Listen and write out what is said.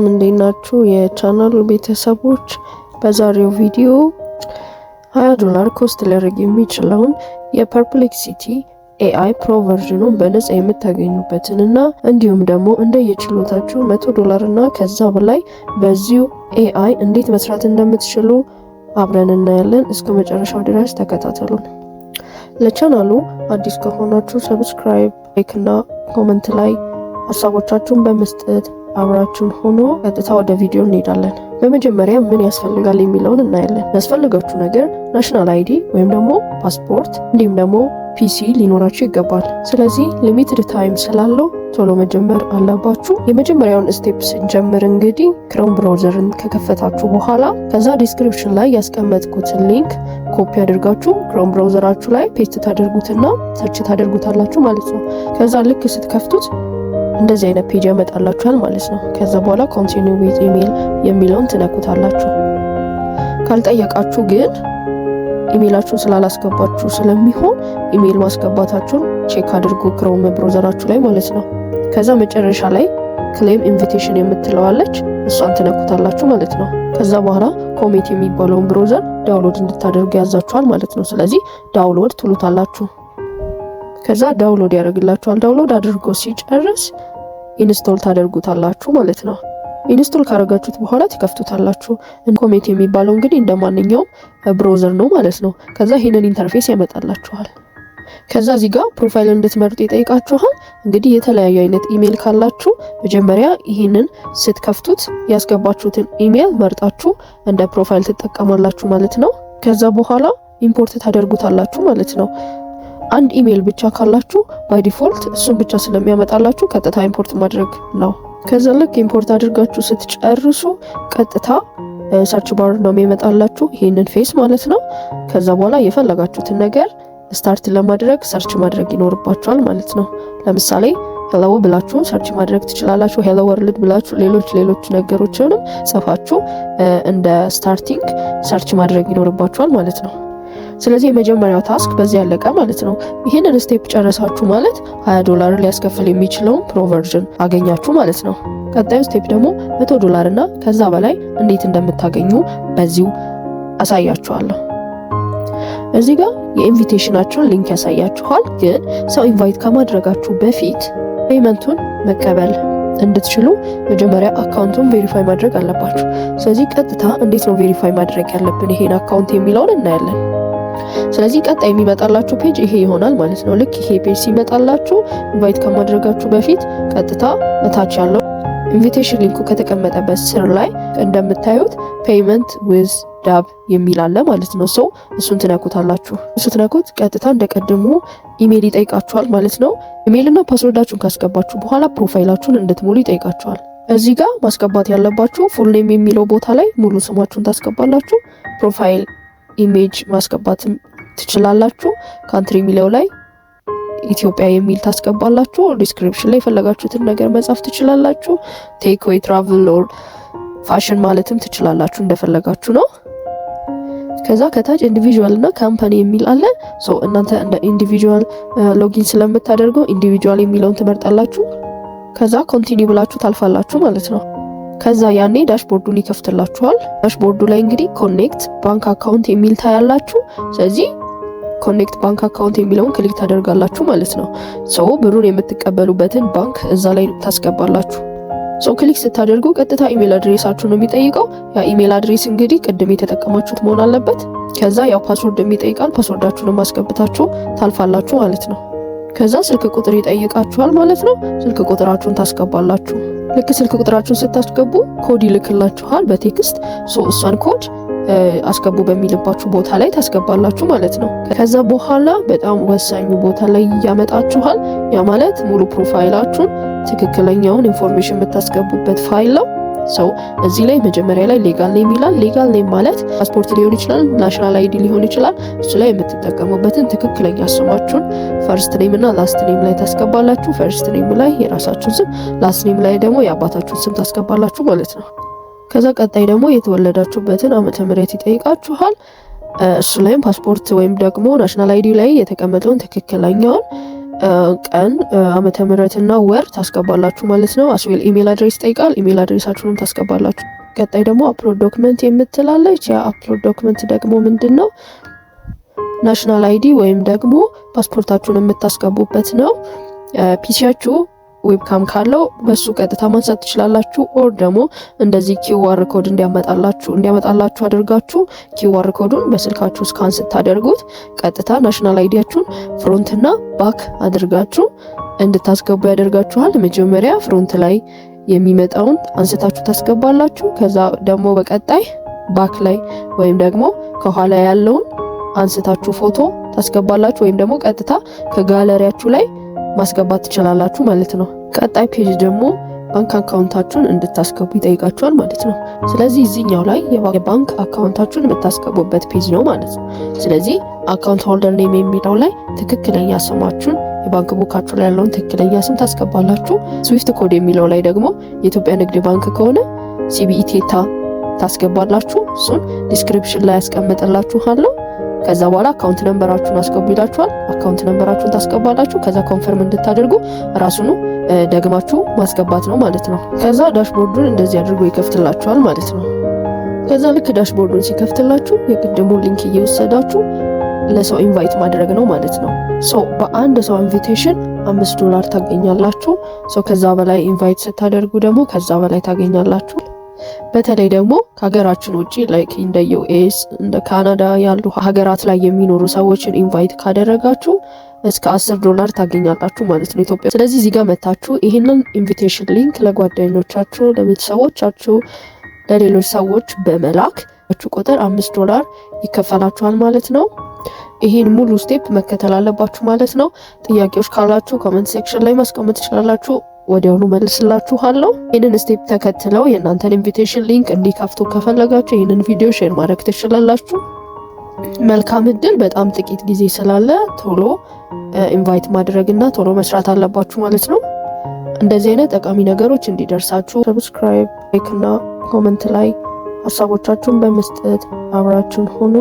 እንዴት ናችሁ የቻናሉ ቤተሰቦች? በዛሬው ቪዲዮ $20 ኮስት ሊያደርግ የሚችለውን የፐርፕሌክሲቲ AI ፕሮ ቨርዥኑን በነፃ የምታገኙበትንና እንዲሁም ደግሞ እንደየችሎታችሁ $100 እና ከዛ በላይ በዚሁ AI እንዴት መስራት እንደምትችሉ አብረን እናያለን። እስከ መጨረሻው ድረስ ተከታተሉን። ለቻናሉ አዲስ ከሆናችሁ ሰብስክራይብ፣ ላይክ እና ኮሜንት ላይ ሀሳቦቻችሁን በመስጠት አብራችሁን ሆኖ ቀጥታ ወደ ቪዲዮ እንሄዳለን። በመጀመሪያ ምን ያስፈልጋል የሚለውን እናያለን። ያስፈልጋችሁ ነገር ናሽናል አይዲ ወይም ደግሞ ፓስፖርት እንዲሁም ደግሞ ፒሲ ሊኖራችሁ ይገባል። ስለዚህ ሊሚትድ ታይም ስላለው ቶሎ መጀመር አለባችሁ። የመጀመሪያውን ስቴፕ ስንጀምር እንግዲህ ክሮም ብራውዘርን ከከፈታችሁ በኋላ ከዛ ዲስክሪፕሽን ላይ ያስቀመጥኩትን ሊንክ ኮፒ አድርጋችሁ ክሮም ብራውዘራችሁ ላይ ፔስት ታደርጉትና ሰርች ታደርጉታላችሁ ማለት ነው። ከዛ ልክ ስትከፍቱት እንደዚህ አይነት ፔጅ ያመጣላችኋል ማለት ነው። ከዛ በኋላ ኮንቲኒው ዊዝ ኢሜል የሚለውን ትነኩታላችሁ። ካልጠየቃችሁ ግን ኢሜላችሁን ስላላስገባችሁ ስለሚሆን ኢሜል ማስገባታችሁን ቼክ አድርጉ ክሮም ብራውዘራችሁ ላይ ማለት ነው። ከዛ መጨረሻ ላይ ክሌም ኢንቪቴሽን የምትለዋለች እሷን ትነኩታላችሁ ማለት ነው። ከዛ በኋላ ኮሜት የሚባለውን ብራውዘር ዳውንሎድ እንድታደርጉ ያዛችኋል ማለት ነው። ስለዚህ ዳውንሎድ ትሉታላችሁ። ከዛ ዳውንሎድ ያደርግላችኋል። ዳውንሎድ አድርጎ ሲጨርስ ኢንስቶል ታደርጉታላችሁ ማለት ነው። ኢንስቶል ካደረጋችሁት በኋላ ትከፍቱታላችሁ። ኮሜት የሚባለው እንግዲህ እንደማንኛውም ብራውዘር ነው ማለት ነው። ከዛ ይሄንን ኢንተርፌስ ያመጣላችኋል። ከዛ እዚህ ጋር ፕሮፋይል እንድትመርጡ ይጠይቃችኋል። እንግዲህ የተለያዩ አይነት ኢሜል ካላችሁ መጀመሪያ ይሄንን ስትከፍቱት ያስገባችሁትን ኢሜል መርጣችሁ እንደ ፕሮፋይል ትጠቀማላችሁ ማለት ነው። ከዛ በኋላ ኢምፖርት ታደርጉታላችሁ ማለት ነው። አንድ ኢሜል ብቻ ካላችሁ ባይ ዲፎልት እሱን ብቻ ስለሚያመጣላችሁ ቀጥታ ኢምፖርት ማድረግ ነው። ከዛ ልክ ኢምፖርት አድርጋችሁ ስትጨርሱ ቀጥታ ሰርች ባር ነው የሚመጣላችሁ ይሄንን ፌስ ማለት ነው። ከዛ በኋላ የፈለጋችሁትን ነገር ስታርት ለማድረግ ሰርች ማድረግ ይኖርባችኋል ማለት ነው። ለምሳሌ ሄሎ ብላችሁ ሰርች ማድረግ ትችላላችሁ። ሄሎ ወርልድ ብላችሁ ሌሎች ነገሮችንም ጽፋችሁ እንደ ስታርቲንግ ሰርች ማድረግ ይኖርባችኋል ማለት ነው። ስለዚህ የመጀመሪያው ታስክ በዚህ ያለቀ ማለት ነው። ይሄንን ስቴፕ ጨረሳችሁ ማለት $20 ሊያስከፍል የሚችለውን ፕሮ ቨርዥን አገኛችሁ ማለት ነው። ቀጣዩ ስቴፕ ደግሞ $100 እና ከዛ በላይ እንዴት እንደምታገኙ በዚሁ አሳያችኋለሁ። እዚህ ጋር የኢንቪቴሽናችሁን ሊንክ ያሳያችኋል። ግን ሰው ኢንቫይት ከማድረጋችሁ በፊት ፔመንቱን መቀበል እንድትችሉ መጀመሪያ አካውንቱን ቬሪፋይ ማድረግ አለባችሁ። ስለዚህ ቀጥታ እንዴት ነው ቬሪፋይ ማድረግ ያለብን ይሄን አካውንት የሚለውን እናያለን። ስለዚህ ቀጣይ የሚመጣላችሁ ፔጅ ይሄ ይሆናል ማለት ነው። ልክ ይሄ ፔጅ ሲመጣላችሁ ኢንቫይት ከማድረጋችሁ በፊት ቀጥታ እታች ያለው ኢንቪቴሽን ሊንኩ ከተቀመጠበት ስር ላይ እንደምታዩት ፔመንት ዊዝ ዳብ የሚል አለ ማለት ነው። ሰው እሱን ትነኩታላችሁ። ስትነኩት ቀጥታ እንደቀድሞ ኢሜል ይጠይቃችኋል ማለት ነው። ኢሜልና ፓስወርዳችሁን ካስገባችሁ በኋላ ፕሮፋይላችሁን እንድትሞሉ ይጠይቃችኋል። እዚህ ጋር ማስገባት ያለባችሁ ፉል ኔም የሚለው ቦታ ላይ ሙሉ ስማችሁን ታስገባላችሁ። ፕሮፋይል ኢሜጅ ማስገባትም ትችላላችሁ። ካንትሪ የሚለው ላይ ኢትዮጵያ የሚል ታስገባላችሁ። ዲስክሪፕሽን ላይ የፈለጋችሁትን ነገር መጻፍ ትችላላችሁ። ቴክ ዌይ ትራቭል ኦር ፋሽን ማለትም ትችላላችሁ፣ እንደፈለጋችሁ ነው። ከዛ ከታች ኢንዲቪጁዋል እና ካምፓኒ የሚል አለ። እናንተ እንደ ኢንዲቪጁዋል ሎጊን ስለምታደርጉ ኢንዲቪጁዋል የሚለውን ትመርጣላችሁ። ከዛ ኮንቲኒው ብላችሁ ታልፋላችሁ ማለት ነው። ከዛ ያኔ ዳሽቦርዱን ይከፍትላችኋል። ዳሽቦርዱ ላይ እንግዲህ ኮኔክት ባንክ አካውንት የሚል ታያላችሁ። ስለዚህ ኮኔክት ባንክ አካውንት የሚለውን ክሊክ ታደርጋላችሁ ማለት ነው። ብሩን የምትቀበሉበትን ባንክ እዛ ላይ ታስገባላችሁ። ክሊክ ስታደርጉ ቀጥታ ኢሜል አድሬሳችሁ ነው የሚጠይቀው። ያ ኢሜል አድሬስ እንግዲህ ቅድም የተጠቀማችሁት መሆን አለበት። ከዛ ያው ፓስወርድ የሚጠይቃል። ፓስወርዳችሁንም ማስገብታችሁ ታልፋላችሁ ማለት ነው። ከዛ ስልክ ቁጥር ይጠይቃችኋል ማለት ነው። ስልክ ቁጥራችሁን ታስገባላችሁ። ልክ ስልክ ቁጥራችሁን ስታስገቡ ኮድ ይልክላችኋል በቴክስት። እሷን ኮድ አስገቡ በሚልባችሁ ቦታ ላይ ታስገባላችሁ ማለት ነው። ከዛ በኋላ በጣም ወሳኙ ቦታ ላይ ያመጣችኋል። ያ ማለት ሙሉ ፕሮፋይላችሁን ትክክለኛውን ኢንፎርሜሽን የምታስገቡበት ፋይል ነው። እዚህ ላይ መጀመሪያ ላይ ሌጋል ኔም ይላል። ሌጋል ኔም ማለት ፓስፖርት ሊሆን ይችላል፣ ናሽናል አይዲ ሊሆን ይችላል። እሱ ላይ የምትጠቀሙበትን ትክክለኛ ስማችሁን ፈርስት ኔም እና ላስት ኔም ላይ ታስገባላችሁ። ፈርስት ኔም ላይ የራሳችሁን ስም፣ ላስት ኔም ላይ ደግሞ የአባታችሁን ስም ታስገባላችሁ ማለት ነው። ከዛ ቀጣይ ደግሞ የተወለዳችሁበትን ዓመተ ምህረት ይጠይቃችኋል። እሱ ላይም ፓስፖርት ወይም ደግሞ ናሽናል አይዲ ላይ የተቀመጠውን ትክክለኛውን ቀን ዓመተ ምህረትና ወር ታስገባላችሁ ማለት ነው። አስዌል ኢሜል አድሬስ ጠይቃል። ኢሜል አድሬሳችሁንም ታስገባላችሁ። ቀጣይ ደግሞ አፕሎድ ዶክመንት የምትላለች። ያ አፕሎድ ዶክመንት ደግሞ ምንድነው? ናሽናል አይዲ ወይም ደግሞ ፓስፖርታችሁን የምታስገቡበት ነው። ፒሲያችሁ ዌብካም ካለው በሱ ቀጥታ ማንሳት ትችላላችሁ። ኦር ደግሞ እንደዚህ ኪውአር ኮድ እንዲያመጣላችሁ አድርጋችሁ ኪውአር ኮዱን በስልካችሁ ስካን ስታደርጉት ቀጥታ ናሽናል አይዲያችሁን ፍሮንትና ባክ አድርጋችሁ እንድታስገቡ ያደርጋችኋል። መጀመሪያ ፍሮንት ላይ የሚመጣውን አንስታችሁ ታስገባላችሁ። ከዛ ደግሞ በቀጣይ ባክ ላይ ወይም ደግሞ ከኋላ ያለውን አንስታችሁ ፎቶ ታስገባላችሁ። ወይም ደግሞ ቀጥታ ከጋለሪያችሁ ላይ ማስገባት ትችላላችሁ ማለት ነው። ቀጣይ ፔጅ ደግሞ ባንክ አካውንታችሁን እንድታስገቡ ይጠይቃችኋል ማለት ነው። ስለዚህ እዚህኛው ላይ የባንክ አካውንታችሁን የምታስገቡበት ፔጅ ነው ማለት ነው። ስለዚህ አካውንት ሆልደር ኔም የሚለው ላይ ትክክለኛ ስማችሁን የባንክ ቡካችሁ ላይ ያለውን ትክክለኛ ስም ታስገባላችሁ። ስዊፍት ኮድ የሚለው ላይ ደግሞ የኢትዮጵያ ንግድ ባንክ ከሆነ ሲቢኢ ቴታ ታስገባላችሁ። እሱን ዲስክሪፕሽን ላይ ያስቀምጥላችኋለሁ። ከዛ በኋላ አካውንት ነምበራችሁን አስገቡ ይላችኋል። አካውንት ነምበራችሁን ታስገባላችሁ። ከዛ ኮንፈርም እንድታደርጉ ራሱኑ ደግማችሁ ማስገባት ነው ማለት ነው። ከዛ ዳሽቦርዱን እንደዚህ አድርጎ ይከፍትላችኋል ማለት ነው። ከዛ ልክ ዳሽቦርዱን ሲከፍትላችሁ የቅድሙ ሊንክ እየወሰዳችሁ ለሰው ኢንቫይት ማድረግ ነው ማለት ነው። በአንድ ሰው ኢንቪቴሽን $5 ታገኛላችሁ። ከዛ በላይ ኢንቫይት ስታደርጉ ደግሞ ከዛ በላይ ታገኛላችሁ። በተለይ ደግሞ ከሀገራችን ውጪ ላይክ እንደ ዩኤስ እንደ ካናዳ ያሉ ሀገራት ላይ የሚኖሩ ሰዎችን ኢንቫይት ካደረጋችሁ እስከ $10 ታገኛላችሁ ማለት ነው ኢትዮጵያ። ስለዚህ እዚህ ጋር መታችሁ ይሄንን ኢንቪቴሽን ሊንክ ለጓደኞቻችሁ፣ ለቤተሰቦቻችሁ፣ ለሌሎች ሰዎች በመላክ ቁጥር $5 ይከፈላችኋል ማለት ነው። ይሄን ሙሉ ስቴፕ መከተል አለባችሁ ማለት ነው። ጥያቄዎች ካላችሁ ኮሜንት ሴክሽን ላይ ማስቀመጥ ትችላላችሁ። ወዲያውኑ መልስላችኋለሁ። ይህንን ስቴፕ ተከትለው የእናንተን ኢንቪቴሽን ሊንክ እንዲከፍቱ ከፈለጋችሁ ይህንን ቪዲዮ ሼር ማድረግ ትችላላችሁ። መልካም እድል። በጣም ጥቂት ጊዜ ስላለ ቶሎ ኢንቫይት ማድረግና ቶሎ መስራት አለባችሁ ማለት ነው። እንደዚህ አይነት ጠቃሚ ነገሮች እንዲደርሳችሁ ሰብስክራይብ፣ ላይክ እና ኮሜንት ላይ ሀሳቦቻችሁን በመስጠት አብራችሁን ሆኖ